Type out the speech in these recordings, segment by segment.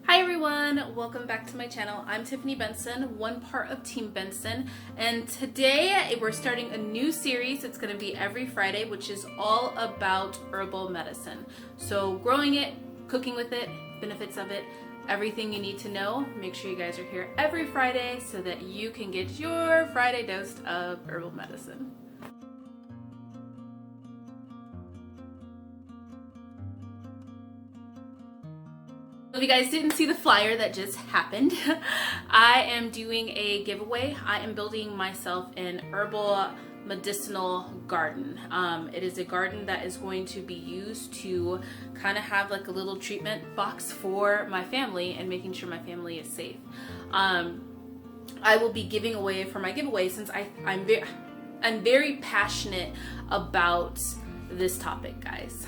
Hi everyone, welcome back to my channel. I'm Tiffany Benson, one part of Team Benson, and today we're starting a new series. It's going to be every Friday, which is all about herbal medicine. So growing it, cooking with it, benefits of it, everything you need to know. Make sure you guys are here every Friday so that you can get your Friday dose of herbal medicine. If you guys didn't see the flyer that just happened, I am doing a giveaway. I am building myself an herbal medicinal garden. It is a garden that is going to be used to kind of have like a little treatment box for my family and making sure my family is safe. I will be giving away for my giveaway since I'm very passionate about this topic, guys.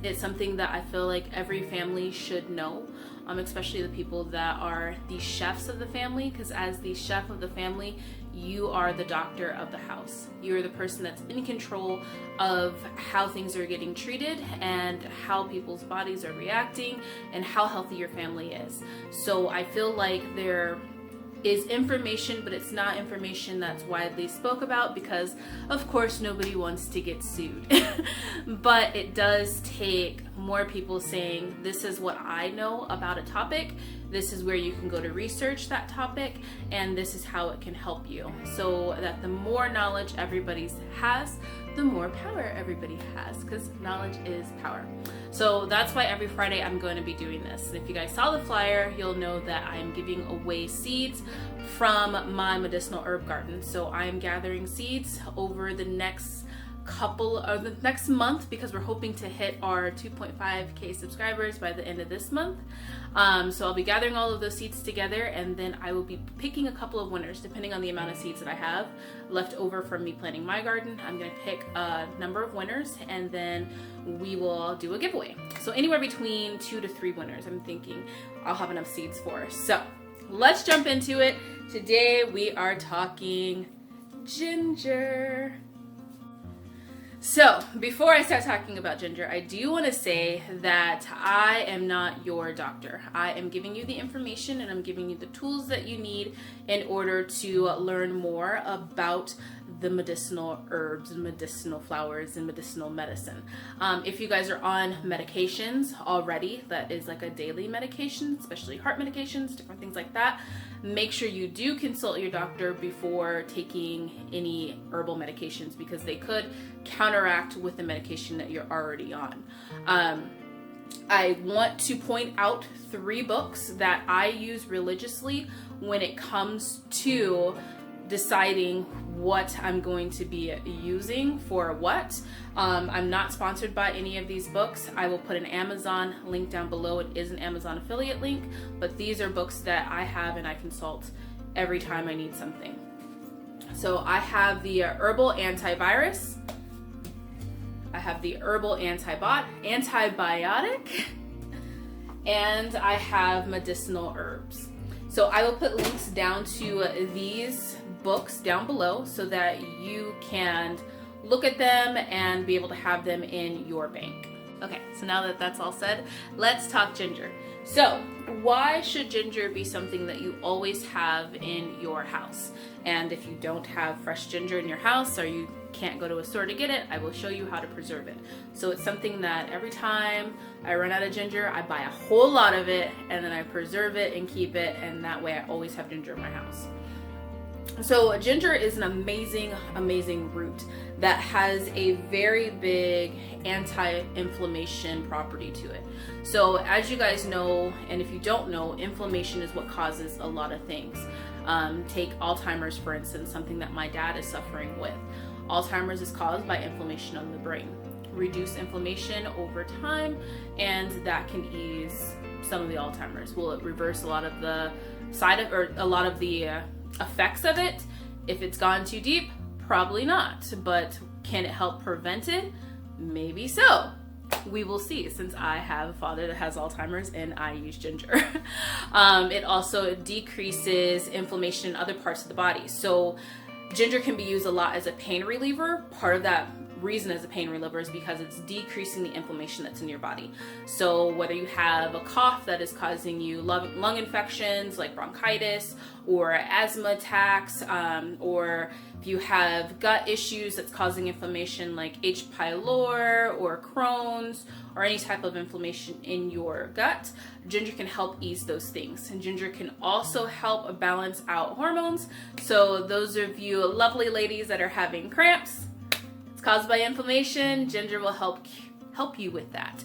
It's something that I feel like every family should know, especially the people that are the chefs of the family, because as the chef of the family, you are the doctor of the house. You're the person that's in control of how things are getting treated and how people's bodies are reacting and how healthy your family is. So I feel like there is information, but it's not information that's widely spoke about because of course nobody wants to get sued. But it does take more people saying, this is what I know about a topic, this is where you can go to research that topic, and this is how it can help you. So that the more knowledge everybody has, the more power everybody has, because knowledge is power. So that's why every Friday I'm going to be doing this. And if you guys saw the flyer, you'll know that I'm giving away seeds from my medicinal herb garden. So I'm gathering seeds over the next next month, because we're hoping to hit our 2.5k subscribers by the end of this month. So I'll be gathering all of those seeds together, and then I will be picking a couple of winners depending on the amount of seeds that I have left over from me planting my garden. I'm going to pick a number of winners, and then we will do a giveaway. So anywhere between 2 to 3 winners, I'm thinking I'll have enough seeds for. So let's jump into it. Today we are talking ginger. So before I start talking about ginger, I do want to say that I am not your doctor. I am giving you the information and I'm giving you the tools that you need in order to learn more about the medicinal herbs and medicinal flowers and medicinal medicine. If you guys are on medications already, that is like a daily medication, especially heart medications, different things like that, make sure you do consult your doctor before taking any herbal medications, because they could counteract with the medication that you're already on. I want to point out 3 books that I use religiously when it comes to deciding what I'm going to be using for what. I'm not sponsored by any of these books. I will put an Amazon link down below. It is an Amazon affiliate link, but these are books that I have and I consult every time I need something. So I have the Herbal Antivirus, I have the Herbal Antibiotic, and I have Medicinal Herbs. So I will put links down to these books down below so that you can look at them and be able to have them in your bank. Okay, so now that that's all said, let's talk ginger. So why should ginger be something that you always have in your house? And if you don't have fresh ginger in your house, or you can't go to a store to get it, I will show you how to preserve it. So it's something that every time I run out of ginger, I buy a whole lot of it and then I preserve it and keep it, and that way I always have ginger in my house. So ginger is an amazing root that has a very big anti-inflammation property to it. So as you guys know, and if you don't know, inflammation is what causes a lot of things. Take Alzheimer's, for instance, something that my dad is suffering with. Alzheimer's is caused by inflammation on the brain. Reduce inflammation over time, and that can ease some of the Alzheimer's. Will it reverse a lot of the effects of it? If it's gone too deep, probably not. But can it help prevent it? Maybe so. We will see, since I have a father that has Alzheimer's and I use ginger. It also decreases inflammation in other parts of the body. So ginger can be used a lot as a pain reliever. Part of that reason as a pain reliever is because it's decreasing the inflammation that's in your body. So whether you have a cough that is causing you lung infections like bronchitis or asthma attacks, or if you have gut issues that's causing inflammation like H. pylori or Crohn's or any type of inflammation in your gut, ginger can help ease those things. And ginger can also help balance out hormones. So those of you lovely ladies that are having cramps, it's caused by inflammation, ginger will help you with that.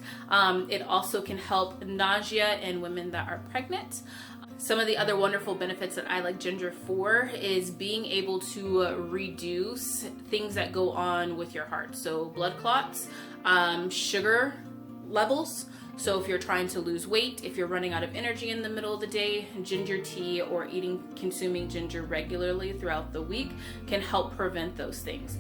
It also can help nausea in women that are pregnant. Some of the other wonderful benefits that I like ginger for is being able to reduce things that go on with your heart. So blood clots, sugar levels. So if you're trying to lose weight, if you're running out of energy in the middle of the day, ginger tea or consuming ginger regularly throughout the week can help prevent those things.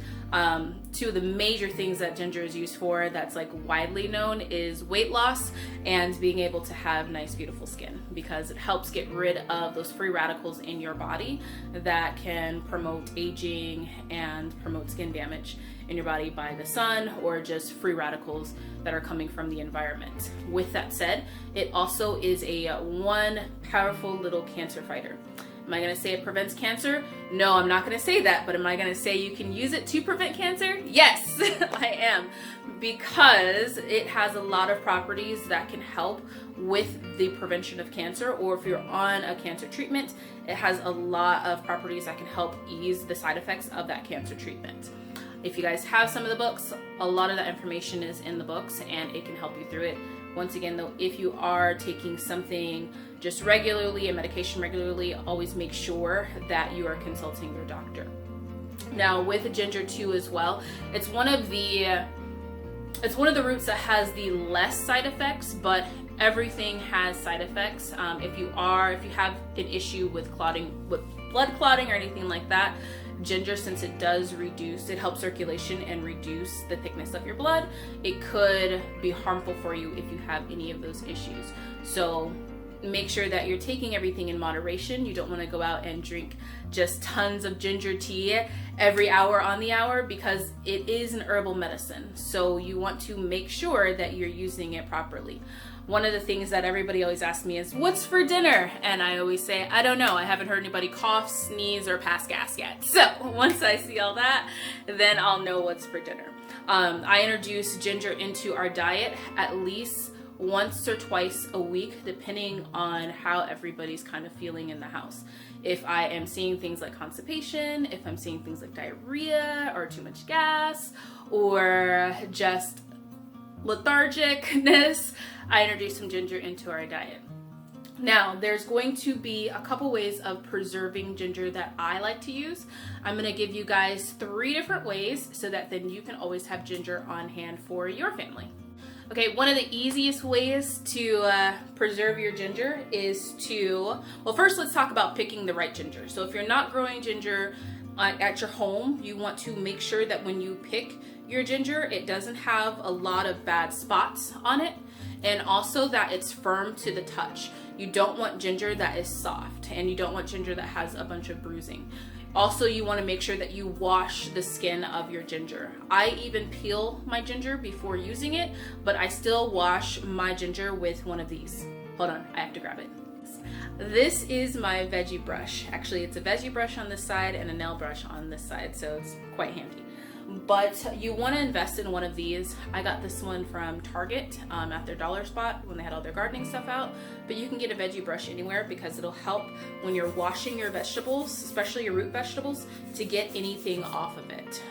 Two of the major things that ginger is used for that's like widely known is weight loss and being able to have nice, beautiful skin, because it helps get rid of those free radicals in your body that can promote aging and promote skin damage in your body by the sun or just free radicals that are coming from the environment. With that said, it also is a one powerful little cancer fighter. Am I gonna say it prevents cancer? No, I'm not gonna say that, but am I gonna say you can use it to prevent cancer? Yes, I am, because it has a lot of properties that can help with the prevention of cancer, or if you're on a cancer treatment, it has a lot of properties that can help ease the side effects of that cancer treatment. If you guys have some of the books, a lot of that information is in the books and it can help you through it. Once again though, if you are taking something just regularly, a medication regularly, always make sure that you are consulting your doctor. Now with ginger too as well, it's one of the roots that has the less side effects, but everything has side effects. If you have an issue with blood clotting or anything like that, ginger, since it helps circulation and reduce the thickness of your blood, it could be harmful for you if you have any of those issues. So make sure that you're taking everything in moderation. You don't want to go out and drink just tons of ginger tea every hour on the hour, because it is an herbal medicine. So you want to make sure that you're using it properly. One of the things that everybody always asks me is, what's for dinner? And I always say, I don't know. I haven't heard anybody cough, sneeze, or pass gas yet. So once I see all that, then I'll know what's for dinner. I introduce ginger into our diet at least once or twice a week, depending on how everybody's kind of feeling in the house. If I am seeing things like constipation, if I'm seeing things like diarrhea or too much gas or just lethargicness, I introduce some ginger into our diet. Now, there's going to be a couple ways of preserving ginger that I like to use. I'm going to give you guys 3 different ways so that then you can always have ginger on hand for your family. Okay, one of the easiest ways to preserve your ginger is first let's talk about picking the right ginger. So if you're not growing ginger at your home, you want to make sure that when you pick your ginger, it doesn't have a lot of bad spots on it, and also that it's firm to the touch. You don't want ginger that is soft, and you don't want ginger that has a bunch of bruising. Also, you want to make sure that you wash the skin of your ginger. I even peel my ginger before using it, but I still wash my ginger with one of these. Hold on, I have to grab it. This is my veggie brush. Actually, it's a veggie brush on this side and a nail brush on this side, so it's quite handy. But you want to invest in one of these. I got this one from Target at their dollar spot when they had all their gardening stuff out. But you can get a veggie brush anywhere, because it'll help when you're washing your vegetables, especially your root vegetables, to get anything off of it.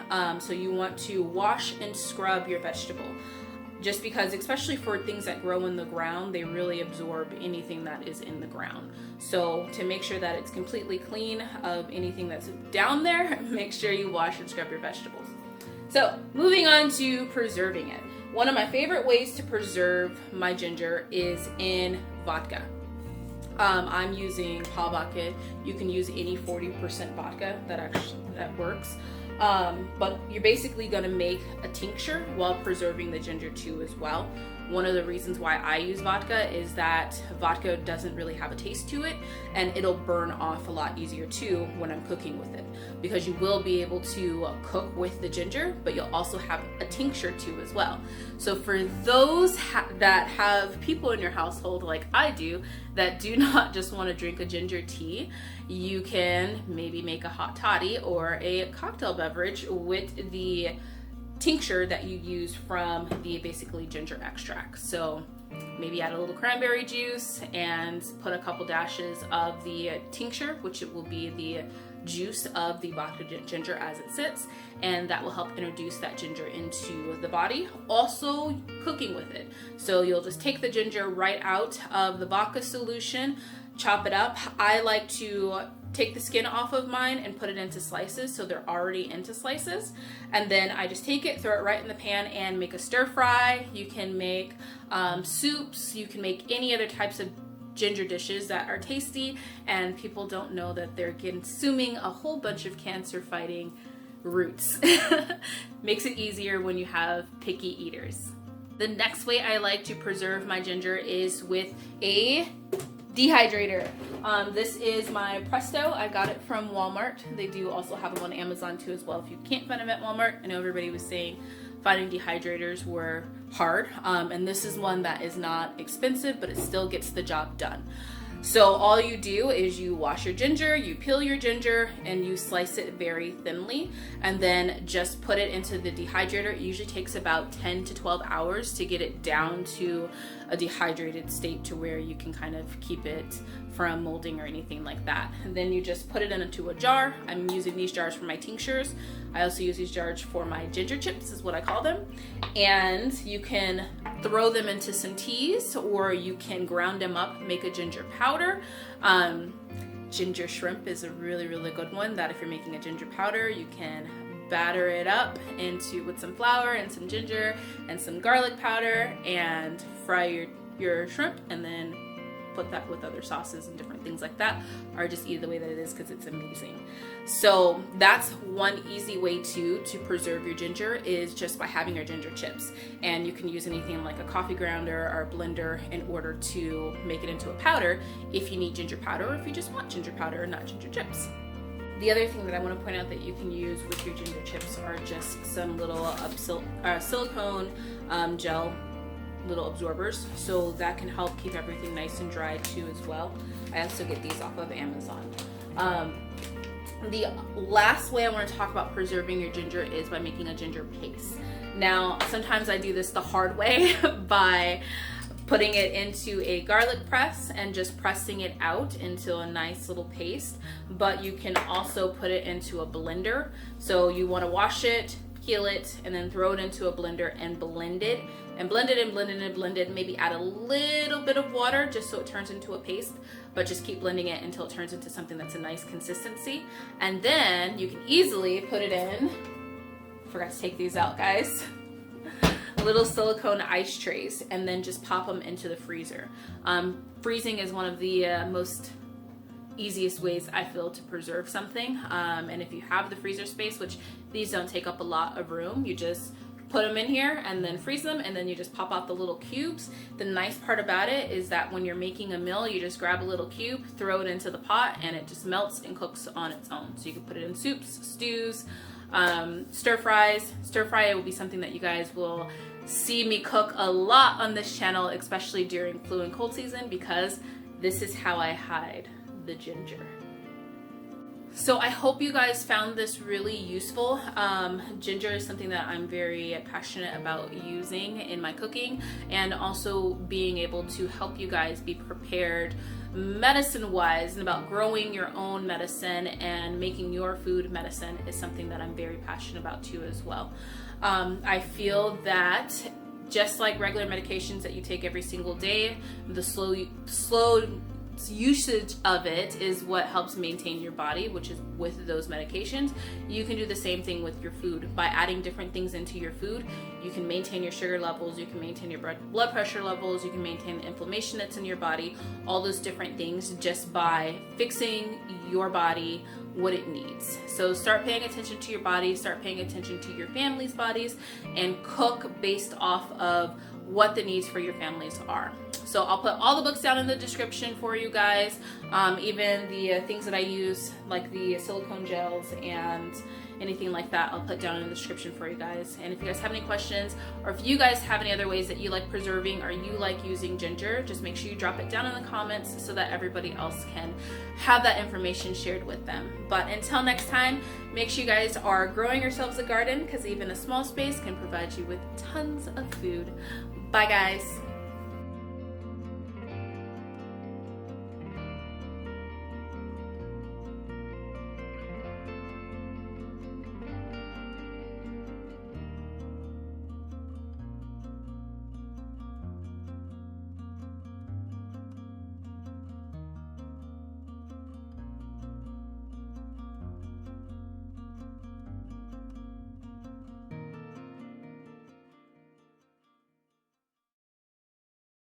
So you want to wash and scrub your vegetable, just because, especially for things that grow in the ground, they really absorb anything that is in the ground. So to make sure that it's completely clean of anything that's down there, make sure you wash and scrub your vegetables. So moving on to preserving it. One of my favorite ways to preserve my ginger is in vodka. I'm using Paul vodka. You can use any 40% vodka that works. But you're basically going to make a tincture while preserving the ginger too as well. one of the reasons why I use vodka is that vodka doesn't really have a taste to it, and it'll burn off a lot easier too when I'm cooking with it, because you will be able to cook with the ginger, but you'll also have a tincture too as well. So for those that have people in your household like I do that do not just want to drink a ginger tea, you can maybe make a hot toddy or a cocktail beverage with the tincture that you use from the basically ginger extract. So maybe add a little cranberry juice and put a couple dashes of the tincture, which it will be the juice of the vodka ginger as it sits, and that will help introduce that ginger into the body. Also cooking with it, so you'll just take the ginger right out of the vodka solution, chop it up. I like to take the skin off of mine and put it into slices, so they're already into slices, and then I just take it, throw it right in the pan and make a stir fry. You can make soups, you can make any other types of ginger dishes that are tasty, and people don't know that they're consuming a whole bunch of cancer fighting roots. Makes it easier when you have picky eaters. The next way I like to preserve my ginger is with a dehydrator. This is my Presto. I got it from Walmart. They do also have them on Amazon too as well if you can't find them at Walmart. I know everybody was saying finding dehydrators were hard, and this is one that is not expensive, but it still gets the job done. So all you do is you wash your ginger, you peel your ginger, and you slice it very thinly, and then just put it into the dehydrator. It usually takes about 10 to 12 hours to get it down to a dehydrated state to where you can kind of keep it from molding or anything like that. And then you just put it into a jar. I'm using these jars for my tinctures. I also use these jars for my ginger chips, is what I call them. And you can throw them into some teas, or you can ground them up, make a ginger powder. Ginger shrimp is a really, really good one, that if you're making a ginger powder, you can batter it up with some flour and some ginger and some garlic powder and fry your shrimp, and then put that with other sauces and different things like that, or just eat it the way that it is, because it's amazing. So that's one easy way to preserve your ginger, is just by having your ginger chips. And you can use anything like a coffee grinder or a blender in order to make it into a powder if you need ginger powder, or if you just want ginger powder and not ginger chips. The other thing that I want to point out that you can use with your ginger chips are just some little silicone gel little absorbers, so that can help keep everything nice and dry too as well. I also get these off of Amazon. The last way I want to talk about preserving your ginger is by making a ginger paste. Now, sometimes I do this the hard way by putting it into a garlic press and just pressing it out into a nice little paste, but you can also put it into a blender. So you want to wash it, peel it, and then throw it into a blender and blend it, and blend it and blend it and blend it. Maybe add a little bit of water just so it turns into a paste, but just keep blending it until it turns into something that's a nice consistency. And then you can easily put it in, forgot to take these out, guys, little silicone ice trays, and then just pop them into the freezer. Freezing is one of the most easiest ways I feel to preserve something, and if you have the freezer space, which these don't take up a lot of room, you just put them in here and then freeze them, and then you just pop out the little cubes. The nice part about it is that when you're making a meal, you just grab a little cube, throw it into the pot, and it just melts and cooks on its own. So you can put it in soups, stews, stir fries. Stir fry will be something that you guys will see me cook a lot on this channel, especially during flu and cold season, because this is how I hide the ginger. So I hope you guys found this really useful. Ginger is something that I'm very passionate about using in my cooking, and also being able to help you guys be prepared medicine wise, and about growing your own medicine and making your food medicine is something that I'm very passionate about too as well. I feel that just like regular medications that you take every single day, the slow usage of it is what helps maintain your body, which is with those medications. You can do the same thing with your food. By adding different things into your food, you can maintain your sugar levels, you can maintain your blood pressure levels, you can maintain the inflammation that's in your body, all those different things, just by fixing your body what it needs. So start paying attention to your body, start paying attention to your family's bodies, and cook based off of what the needs for your families are. So I'll put all the books down in the description for you guys, even the things that I use, like the silicone gels and anything like that, I'll put down in the description for you guys. And if you guys have any questions, or if you guys have any other ways that you like preserving or you like using ginger, just make sure you drop it down in the comments so that everybody else can have that information shared with them. But until next time, make sure you guys are growing yourselves a garden, because even a small space can provide you with tons of food. Bye guys.